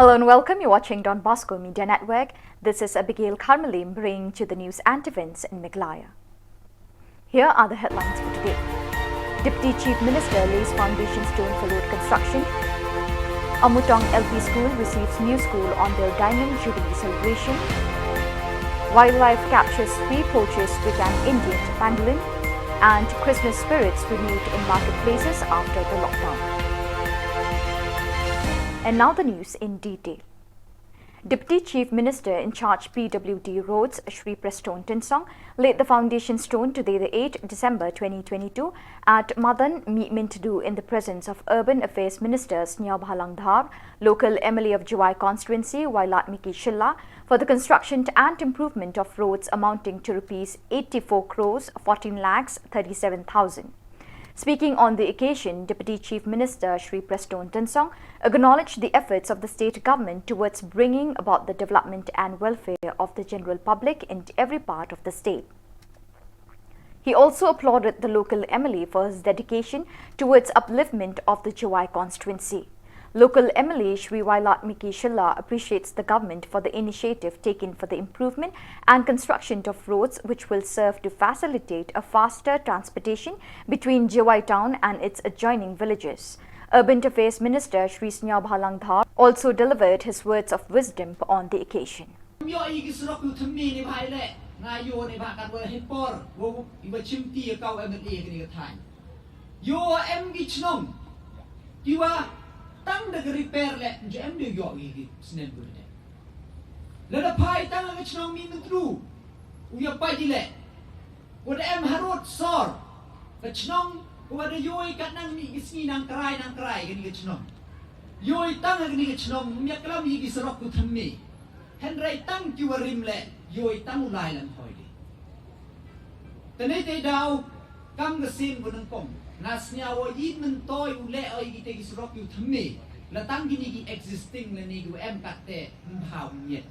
Hello and welcome. You're watching Don Bosco Media Network. This is Abigail Carmelim bringing to the news and events in Meghalaya. Here are the headlines for today. Deputy Chief Minister lays foundation stone for road construction. Amutong LP School receives new school on their Diamond Jubilee celebration. Wildlife captures 3 poachers with an Indian pangolin. And Christmas spirits renewed in marketplaces after the lockdown. And now the news in detail. Deputy Chief Minister in charge PWD Roads, Shri Preston Tinsong, laid the foundation stone today, the 8th December 2022, at Madan Mintdu in the presence of Urban Affairs Minister Sneob Halangdhar, local MLA of Juwai constituency, Wailatmiki Shilla, for the construction and improvement of roads amounting to Rs 84 crores 14 lakhs 37,000. Speaking on the occasion, Deputy Chief Minister Shri Preston Tinsong acknowledged the efforts of the state government towards bringing about the development and welfare of the general public in every part of the state. He also applauded the local MLA for his dedication towards upliftment of the Juwai constituency. Local MLA Shri Wailatmiki Shilla appreciates the government for the initiative taken for the improvement and construction of roads which will serve to facilitate a faster transportation between Juwai town and its adjoining villages. Urban Affairs Minister Shri Sneob Halangdhar also delivered his words of wisdom on the occasion. Tang de repair le jam de yo gi snen bu de le da pai tang ga chno mi mutru u ya pai di le ko da em harot sor ga chno ko da yoi ka nang ni gi sni nang krai ga ni ga chno yoi tang ga ni ga chno mi klam hi gi sorok ku thammi hen rai tang ki warim le yoi tang u lai lan hoi di tane te dau kam ga sin bu nang kom nasnya wo yin men toy u le oi gi te gi sorok yu thammi la tang gi ni gi existing le ni gu em katte mhau miet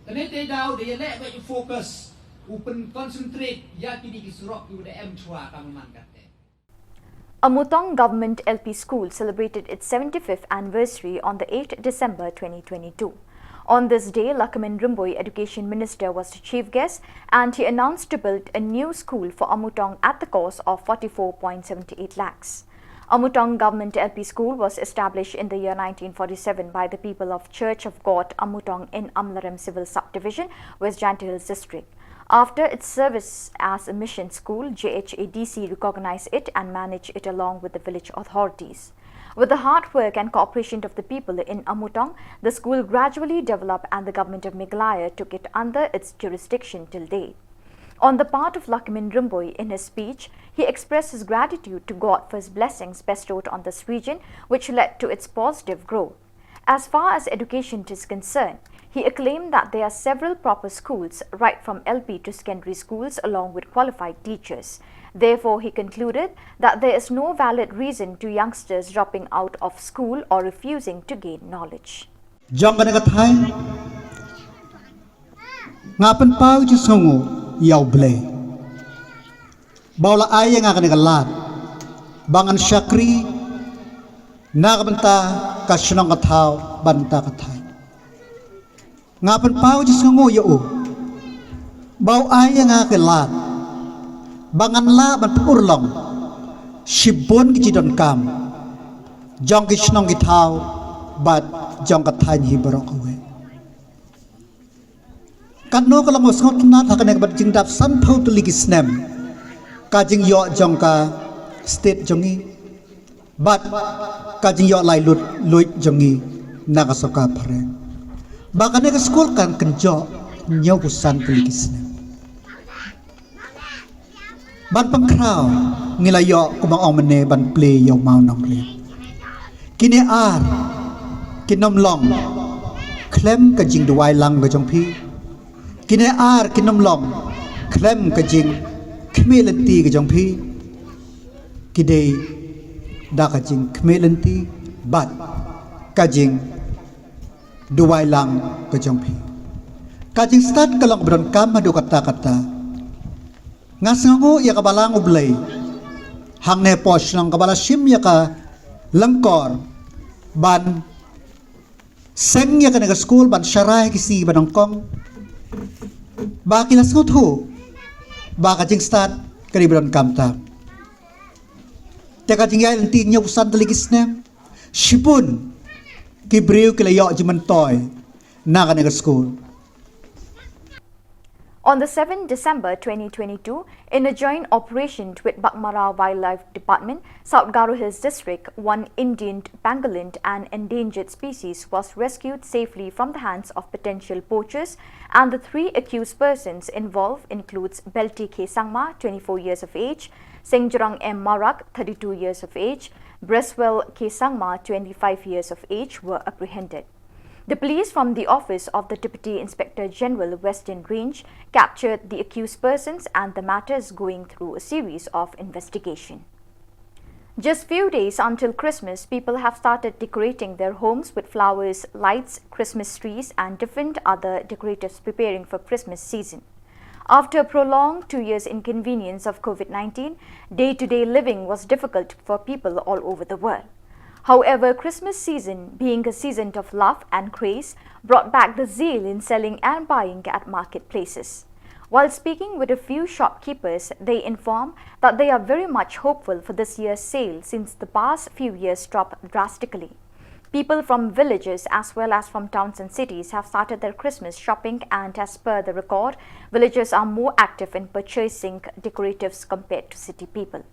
tane te dau de le ba focus open concentrate ya ki ni gi sorok yu de em chwa kam man katte. Amutong Government LP School celebrated its 75th anniversary on the 8th December 2022. On this day, Lakshman Rimboy, Education Minister, was the chief guest and he announced to build a new school for Amutong at the cost of 44.78 lakhs. Amutong Government LP School was established in the year 1947 by the people of Church of God Amutong in Amlaram Civil Subdivision, West Jante Hills District. After its service as a mission school, JHADC recognized it and managed it along with the village authorities. With the hard work and cooperation of the people in Amutong, the school gradually developed and the government of Meghalaya took it under its jurisdiction till date. On the part of Lakshman Rimboy, in his speech, he expressed his gratitude to God for his blessings bestowed on this region, which led to its positive growth. As far as education is concerned, he acclaimed that there are several proper schools, right from LP to secondary schools, along with qualified teachers. Therefore, he concluded that there is no valid reason to youngsters dropping out of school or refusing to gain knowledge. Ngapan pau ju songo yau ble baula ay nga kanega lat bangan syakri nagabanta kasyong kataw banta katay ngapan pau ju songo yau bau ay nga kelat bangan la ban purlong shibon gijidon kam jong kishnong kitaw bat jong katay hibarok awe Kano kalau ngosngot na thakane bat jingdap santhau tu ligis nem kajing yo jongka state jongi bat kajing yo lai lut jongi nagasoka pare bakane ke school kan kenjo nyaw pusan tu ligis nem ban pangkrau ngilayo kumang omene ban play yo mau nong le kini ar kinom long klem kajing duwai lang ga jong pi Kine ar kinom long klem kajing kmelenti kajong pi kide da kajing kmelenti bat kajing duwai lang kajong pi kajing start kalong bron kam madu kata ngasango ya kabalang ublay hangne posh lang kabala sim ya ka langkor ban Sengnya ka naga school ban syarai kisi ban Hongkong. Ba kilas ngutu. Ba ka jing start kari ban kamta. Teka jing ya inti nya usan teligis ne. Shipun kibriu kilayok jiman toy na ka naga school. On the 7th December 2022, in a joint operation with Bakmara Wildlife Department, South Garo Hills District, one Indian pangolin, an endangered species, was rescued safely from the hands of potential poachers, and the 3 accused persons involved includes Belti K. Sangma, 24 years of age, Sengjurang M. Marak, 32 years of age, Breswell K. Sangma, 25 years of age, were apprehended. The police from the office of the Deputy Inspector General Western Range captured the accused persons, and the matter is going through a series of investigation. Just few days until Christmas, people have started decorating their homes with flowers, lights, Christmas trees and different other decoratives preparing for Christmas season. After a prolonged 2 years inconvenience of COVID-19, day-to-day living was difficult for people all over the world. However, Christmas season, being a season of love and grace, brought back the zeal in selling and buying at marketplaces. While speaking with a few shopkeepers, they inform that they are very much hopeful for this year's sale since the past few years dropped drastically. People from villages as well as from towns and cities have started their Christmas shopping, and as per the record, villagers are more active in purchasing decoratives compared to city people.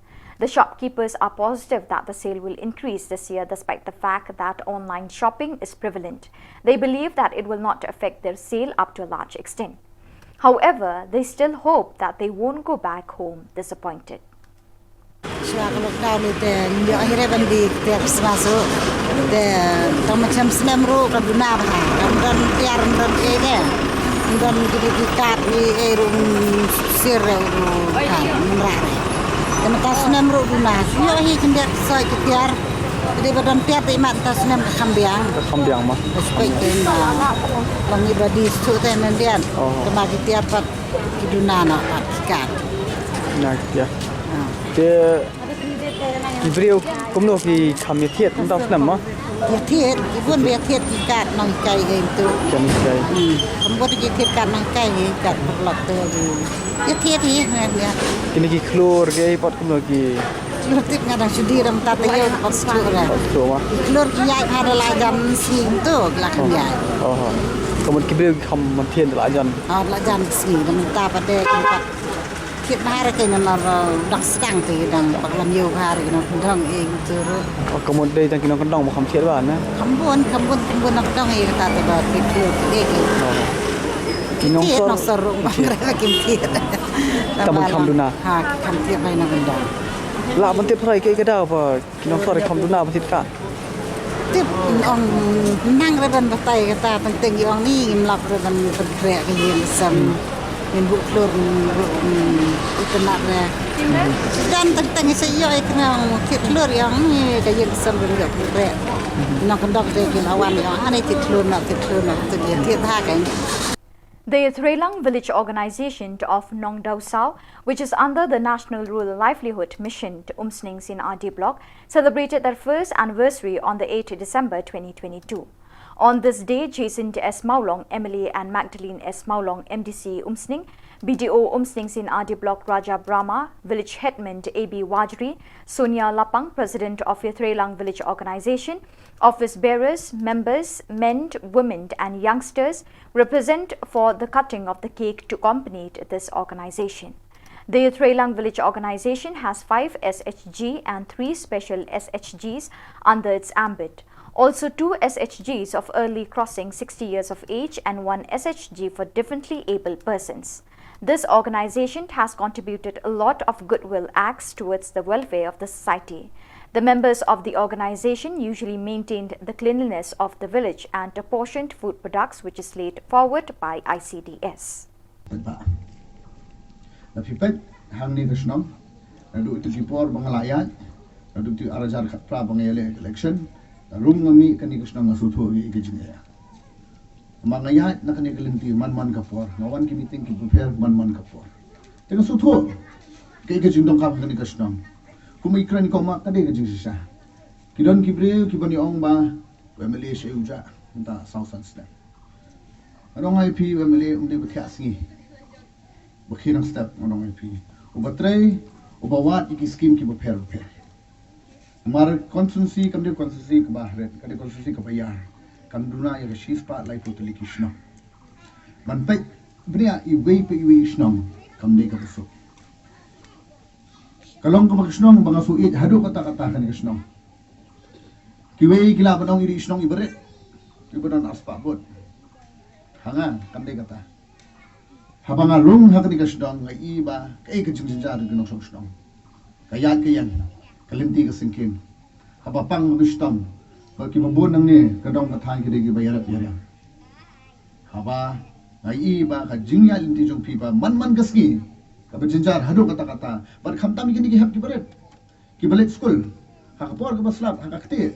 The shopkeepers are positive that the sale will increase this year despite the fact that online shopping is prevalent. They believe that it will not affect their sale up to a large extent. However, they still hope that they won't go back home disappointed. Tas nem ro duna yo hi kendak sai ketiar di badan tiap di mat tas nem kambiang mah supaya kena langi badi su tenan dian kena ketiar pat kiduna na pat kat nak ya ke beliau kumno ki kami tiat tas nem mah ya tiat ibun be tiat kat nang kai itu kami kai kembali tiat kat nang kai kat pelak tu ya tiat hi ya kini ki klor ke pot kumno ki Lutik ngadang sudi ram tata yo pas klora. Klor ki yai hara la jam sing tu la kan yai. Oh. Kemudian kibel kam mantien la jan. Ah la jam sing dam ta pade kan kit hara ke nan dak sedang tu dang pak lam yo hara kan dang eng tu. Kemudian dei tang kinong kendong makam tiet ba na. Kambun nak dang e ta ta ba kit klor ke. Kinong sor no sorong bangre kim tiet. Taman kam duna. Ha kam tiet bai na kendang. Laมันติดไผเกกระดาวบ่กินน้องสอดคำดุนาบ่ติดกะ Tip ong nang reban batay kata tentang yung ni imlap reban bergerak ke yen sam minggu flor itu nak re dan tentang saya kena kit flor yang ni ke yen sam bergerak nak kendok de awan yang ane kit flor nak tu dia tiap hari. The Threlang Village Organization of Nong Dau Sao, which is under the National Rural Livelihood Mission to Umsnings in RD Block, celebrated their first anniversary on the 8th December 2022. On this day, Jason S. Maulong, MLA, and Magdalene S. Maulong, MDC Umsning, BDO Umsnings in RD Block Raja Brahma, Village Headman A.B. Wajri, Sonia Lapang, President of the Threlang Village Organization, office bearers, members, men, women and youngsters represent for the cutting of the cake to accompany this organization. The Threlang Village Organization has 5 SHG and 3 special SHGs under its ambit. Also 2 SHGs of early crossing 60 years of age and 1 SHG for differently able persons. This organization has contributed a lot of goodwill acts towards the welfare of the society. The members of the organization usually maintained the cleanliness of the village and apportioned food products which is laid forward by ICDS. Napipet hang ni Krishnam, nadu itu kipor Meghalaya, nadu itu arajar pra bangayale election, rum ngami kani Krishnam masutho gi ikijingaya. Mangaya nakani kelinti man kapor, ngawan ki meeting ki prepare man kapor. Tengah sutho ke ikijing dong kap kani Krishnam. Kuma ikran ko ma kade ke jingsa kidon kibre kibani ong ba family se uja entah Southern step. Orang IP memilih bertiak singi. Berkirang step orang IP. Ubatrai, ubawat iki skim ki berper. Mar konstitusi kamde konstitusi ke bahret, kamde konstitusi ke bayar. Kamduna ya shispa lai putuli kishna. Manpai bria iwei pe iwei ishnam kamde ka besok. Kalong ka makishnong banga suit hadu kata-kata kan ishnam. Kiwei kila banong iri ishnong iberet. Ibadan aspa bot. Hanga kamde kata. Habang arung hakani kashdong ngai iba kai ka jingjar ginong shdong. Kayat kayan kalimti ka singkin. Habapang gustam bagi mabon nang ni kadong kathan ki degi bayarap yara. Haba ngai iba ka jingya limti jong piba man gaski. Ka jingjar hadu kata-kata bar khamtam ki hap ki baret. Ki balik school. Hakapor ka baslap hakakti.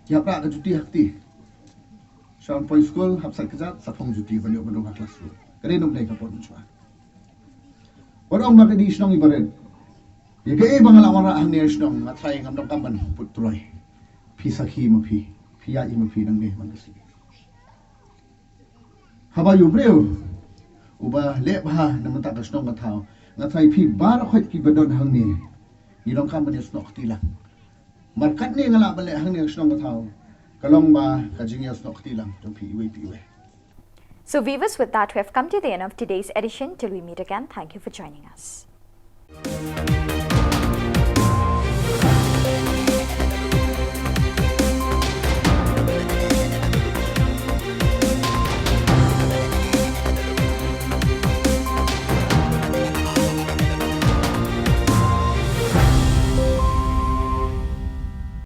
Ki hapra ka juti hakti. Sean Point School, hapsat kejat, sapong juti balik bandung hak kelas. Kali nom dai kapor mencuba. Orang nak di isnong ibarat. Ya ke bang lawan ang ni isnong ngatrai ngam dong kaman putroy. Pisaki mapi, pia i mapi nang ni manasi. Haba yu breu. Uba le bah nam tak isnong ngatau. Ngatrai pi bar khoi ki badon hang ni. Ni dong kaman isnong tilang. Markat ni ngala balik hang ni isnong ngatau. Kalong ba kajingya snok tilang jong piwe. So viewers, with that we have come to the end of today's edition. Till we meet again, thank you for joining us.